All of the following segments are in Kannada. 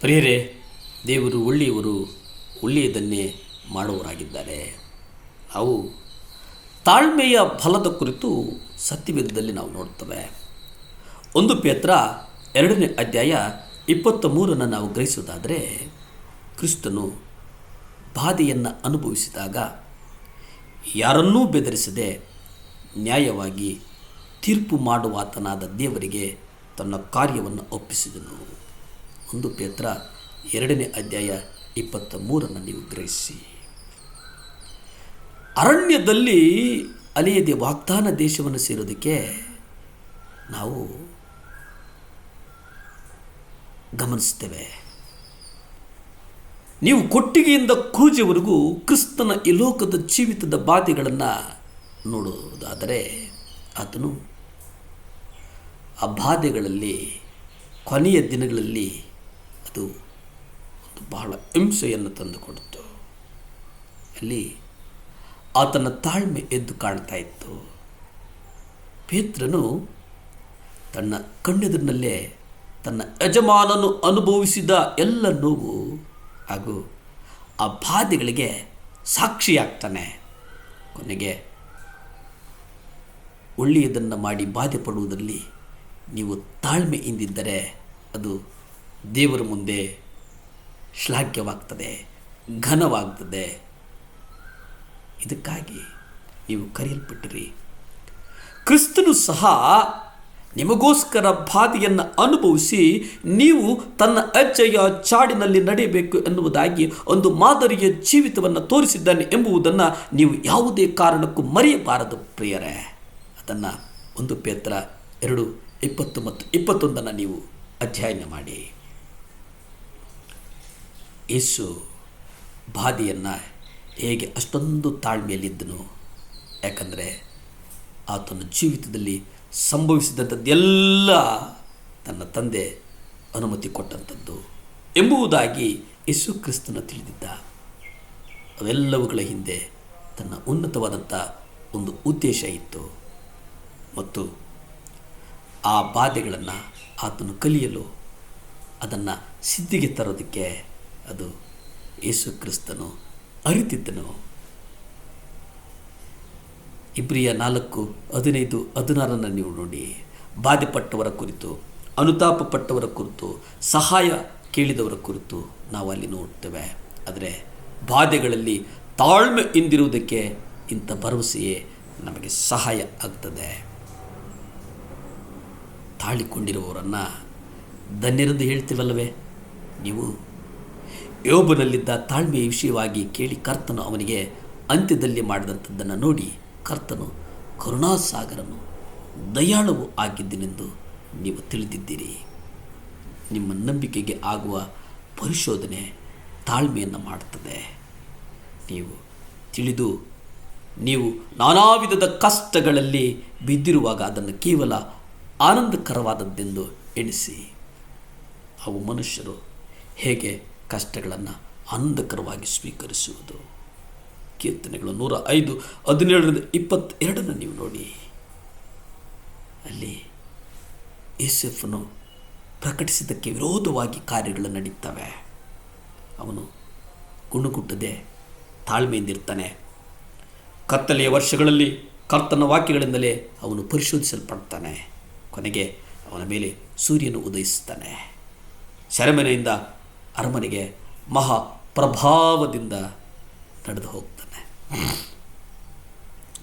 ಪ್ರಿಯರೇ, ದೇವರು ಒಳ್ಳೆಯವರು, ಒಳ್ಳೆಯದನ್ನೇ ಮಾಡುವವರಾಗಿದ್ದಾರೆ. ನಾವು ತಾಳ್ಮೆಯ ಫಲದ ಕುರಿತು ಸತ್ಯವೇದದಲ್ಲಿ ನಾವು ನೋಡ್ತೇವೆ. 1 ಪೇತ್ರ 2ನೇ ಅಧ್ಯಾಯ 23 ನಾವು ಗ್ರಹಿಸುವುದಾದರೆ, ಕ್ರಿಸ್ತನು ಬಾಧೆಯನ್ನು ಅನುಭವಿಸಿದಾಗ ಯಾರನ್ನೂ ಬೆದರಿಸದೆ ನ್ಯಾಯವಾಗಿ ತೀರ್ಪು ಮಾಡುವಾತನಾದ ದೇವರಿಗೆ ತನ್ನ ಕಾರ್ಯವನ್ನು ಒಪ್ಪಿಸಿದನು. 1 ಪೇತ್ರ 2ನೇ ಅಧ್ಯಾಯ 23 ನೀವು ಗ್ರಹಿಸಿ. ಅರಣ್ಯದಲ್ಲಿ ಅಲೆಯದೆ ವಾಗ್ದಾನ ದೇಶವನ್ನು ಸೇರೋದಕ್ಕೆ ನಾವು ಗಮನಿಸ್ತೇವೆ. ನೀವು ಕೊಟ್ಟಿಗೆಯಿಂದ ಕ್ರೂಜವರೆಗೂ ಕ್ರಿಸ್ತನ ಈ ಲೋಕದ ಜೀವಿತದ ಬಾಧೆಗಳನ್ನು ನೋಡುವುದಾದರೆ, ಆತನು ಆ ಬಾಧೆಗಳಲ್ಲಿ ಕೊನೆಯ ದಿನಗಳಲ್ಲಿ ಅದು ಬಹಳ ಹಿಂಸೆಯನ್ನು ತಂದುಕೊಡ್ತು. ಅಲ್ಲಿ ಆತನ ತಾಳ್ಮೆ ಎದ್ದು ಕಾಣ್ತಾ ಇತ್ತು. ಪೇತ್ರನು ತನ್ನ ಕಣ್ಣೆದುರಿನಲ್ಲೇ ತನ್ನ ಯಜಮಾನನು ಅನುಭವಿಸಿದ ಎಲ್ಲ ನೋವು ಹಾಗೂ ಆ ಬಾಧೆಗಳಿಗೆ ಸಾಕ್ಷಿಯಾಗ್ತಾನೆ. ಕೊನೆಗೆ ಒಳ್ಳೆಯದನ್ನು ಮಾಡಿ ಬಾಧೆ ಪಡುವುದರಲ್ಲಿ ನೀವು ತಾಳ್ಮೆಯಿಂದಿದ್ದರೆ ಅದು ದೇವರ ಮುಂದೆ ಶ್ಲಾಘ್ಯವಾಗ್ತದೆ, ಘನವಾಗ್ತದೆ. ಇದಕ್ಕಾಗಿ ನೀವು ಕರೆಯಲ್ಪಟ್ಟಿರಿ. ಕ್ರಿಸ್ತನು ಸಹ ನಿಮಗೋಸ್ಕರ ಬಾಧೆಯನ್ನು ಅನುಭವಿಸಿ ನೀವು ತನ್ನ ಹೆಜ್ಜೆಯ ಚಾಡಿನಲ್ಲಿ ನಡೆಯಬೇಕು ಎನ್ನುವುದಾಗಿ ಒಂದು ಮಾದರಿಯ ಜೀವಿತವನ್ನು ತೋರಿಸಿದ್ದಾನೆ ಎಂಬುದನ್ನು ನೀವು ಯಾವುದೇ ಕಾರಣಕ್ಕೂ ಮರೆಯಬಾರದು ಪ್ರಿಯರೇ. ಅದನ್ನು 1 ಪೇತ್ರ 2:20 ಮತ್ತು 21 ನೀವು ಅಧ್ಯಯನ ಮಾಡಿ. ಯೇಸು ಬಾಧೆಯನ್ನು ಹೇಗೆ ಅಷ್ಟೊಂದು ತಾಳ್ಮೆಯಲ್ಲಿದ್ದನು, ಯಾಕಂದರೆ ಆತನ ಜೀವಿತದಲ್ಲಿ ಸಂಭವಿಸಿದಂಥದ್ದೆಲ್ಲ ತನ್ನ ತಂದೆ ಅನುಮತಿ ಕೊಟ್ಟಂಥದ್ದು ಎಂಬುದಾಗಿ ಯೇಸು ಕ್ರಿಸ್ತನ ತಿಳಿದಿದ್ದ. ಅವೆಲ್ಲವುಗಳ ಹಿಂದೆ ತನ್ನ ಉನ್ನತವಾದಂಥ ಒಂದು ಉದ್ದೇಶ ಇತ್ತು ಮತ್ತು ಆ ಬಾಧೆಗಳನ್ನು ಆತನು ಕಲಿಯಲು, ಅದನ್ನು ಸಿದ್ಧಿಗೆ ತರೋದಕ್ಕೆ ಅದು ಯೇಸು ಕ್ರಿಸ್ತನು ಅರಿತಿದ್ದನು. ಇಬ್ರಿಯ 4:15-16 ನೀವು ನೋಡಿ. ಬಾಧೆಪಟ್ಟವರ ಕುರಿತು, ಅನುತಾಪ ಪಟ್ಟವರ ಕುರಿತು, ಸಹಾಯ ಕೇಳಿದವರ ಕುರಿತು ನಾವು ಅಲ್ಲಿ ನೋಡ್ತೇವೆ. ಆದರೆ ಬಾಧೆಗಳಲ್ಲಿ ತಾಳ್ಮೆ ಇಂದಿರುವುದಕ್ಕೆ ಇಂಥ ಭರವಸೆಯೇ ನಮಗೆ ಸಹಾಯ ಆಗ್ತದೆ. ತಾಳಿಕೊಂಡಿರುವವರನ್ನು ಧನ್ಯರೆಂದು ಹೇಳ್ತೀವಲ್ಲವೇ. ನೀವು ಯೋಬನಲ್ಲಿದ್ದ ತಾಳ್ಮೆಯ ವಿಷಯವಾಗಿ ಕೇಳಿ ಕರ್ತನು ಅವನಿಗೆ ಅಂತ್ಯದಲ್ಲಿ ಮಾಡಿದಂಥದ್ದನ್ನು ನೋಡಿ ಕರ್ತನು ಕರುಣಾಸಾಗರನು, ದಯಾಳುವು ಆಗಿದ್ದನೆಂದು ನೀವು ತಿಳಿದಿದ್ದೀರಿ. ನಿಮ್ಮ ನಂಬಿಕೆಗೆ ಆಗುವ ಪರಿಶೋಧನೆ ತಾಳ್ಮೆಯನ್ನು ಮಾಡುತ್ತದೆ. ನೀವು ತಿಳಿದು ನೀವು ನಾನಾ ವಿಧದ ಕಷ್ಟಗಳಲ್ಲಿ ಬಿದ್ದಿರುವಾಗ ಅದನ್ನು ಕೇವಲ ಆನಂದಕರವಾದದ್ದೆಂದು ಎಣಿಸಿ. ಅವು ಮನುಷ್ಯರು ಹೇಗೆ ಕಷ್ಟಗಳನ್ನು ಆನಂದಕರವಾಗಿ ಸ್ವೀಕರಿಸುವುದು. ಕೀರ್ತನೆಗಳು 105:17-22 ನೀವು ನೋಡಿ. ಅಲ್ಲಿ ಯೋಸೇಫನು ಪ್ರಕಟಿಸಿದ್ದಕ್ಕೆ ವಿರೋಧವಾಗಿ ಕಾರ್ಯಗಳು ನಡೀತವೆ. ಅವನು ಗುಣಗುಟ್ಟದೆ ತಾಳ್ಮೆಯಿಂದಿರ್ತಾನೆ. ಕತ್ತಲೆಯ ವರ್ಷಗಳಲ್ಲಿ ಕರ್ತನ ವಾಕ್ಯಗಳಿಂದಲೇ ಅವನು ಪರಿಶೋಧಿಸಲ್ಪಡ್ತಾನೆ. ಕೊನೆಗೆ ಅವನ ಮೇಲೆ ಸೂರ್ಯನು ಉದಯಿಸ್ತಾನೆ. ಸೆರೆಮನೆಯಿಂದ ಅರಮನೆಗೆ ಮಹಾ ಪ್ರಭಾವದಿಂದ ನಡೆದು ಹೋಗ್ತಾನೆ.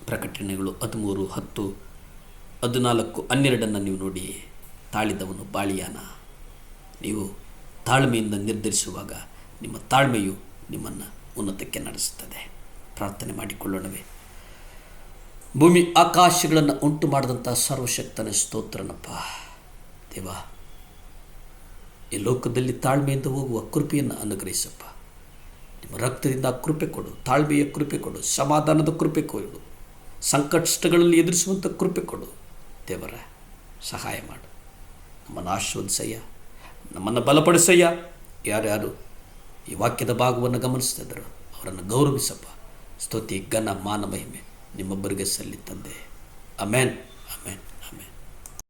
ಪ್ರಕಟಣೆಗಳು 13:10-14-12 ನೀವು ನೋಡಿ. ತಾಳಿದವನು ಬಾಳಿಯಾನ. ನೀವು ತಾಳ್ಮೆಯಿಂದ ನಿರ್ಧರಿಸುವಾಗ ನಿಮ್ಮ ತಾಳ್ಮೆಯು ನಿಮ್ಮನ್ನು ಉನ್ನತಕ್ಕೆ ನಡೆಸುತ್ತದೆ. ಪ್ರಾರ್ಥನೆ ಮಾಡಿಕೊಳ್ಳೋಣವೇ. ಭೂಮಿ ಆಕಾಶಗಳನ್ನು ಉಂಟು ಮಾಡಿದಂಥ ಸರ್ವಶಕ್ತನ ಸ್ತೋತ್ರನಪ್ಪ ದೇವ. ಈ ಲೋಕದಲ್ಲಿ ತಾಳ್ಮೆಯಿಂದ ಹೋಗುವ ಕೃಪೆಯನ್ನು ಅನುಗ್ರಹಿಸಪ್ಪ. ನಿಮ್ಮ ರಕ್ತದಿಂದ ಕೃಪೆ ಕೊಡು, ತಾಳ್ಮೆಯ ಕೃಪೆ ಕೊಡು, ಸಮಾಧಾನದ ಕೃಪೆ ಕೊಡು, ಸಂಕಷ್ಟಗಳಲ್ಲಿ ಎದುರಿಸುವಂಥ ಕೃಪೆ ಕೊಡು ದೇವರ. ಸಹಾಯ ಮಾಡು. ನಮ್ಮನ್ನು ಆಶೀರ್ವದಿಸಯ್ಯ, ನಮ್ಮನ್ನು ಬಲಪಡಿಸಯ್ಯ. ಯಾರ್ಯಾರು ಈ ವಾಕ್ಯದ ಭಾಗವನ್ನು ಗಮನಿಸ್ತಿದ್ದರು ಅವರನ್ನು ಗೌರವಿಸಪ್ಪ. ಸ್ತುತಿ, ಘನ, ಮಾನ, ಮಹಿಮೆ ನಿಮ್ಮೊಬ್ಬರಿಗೆ ಸಲ್ಲಿ ತಂದೆ. Amen, amen.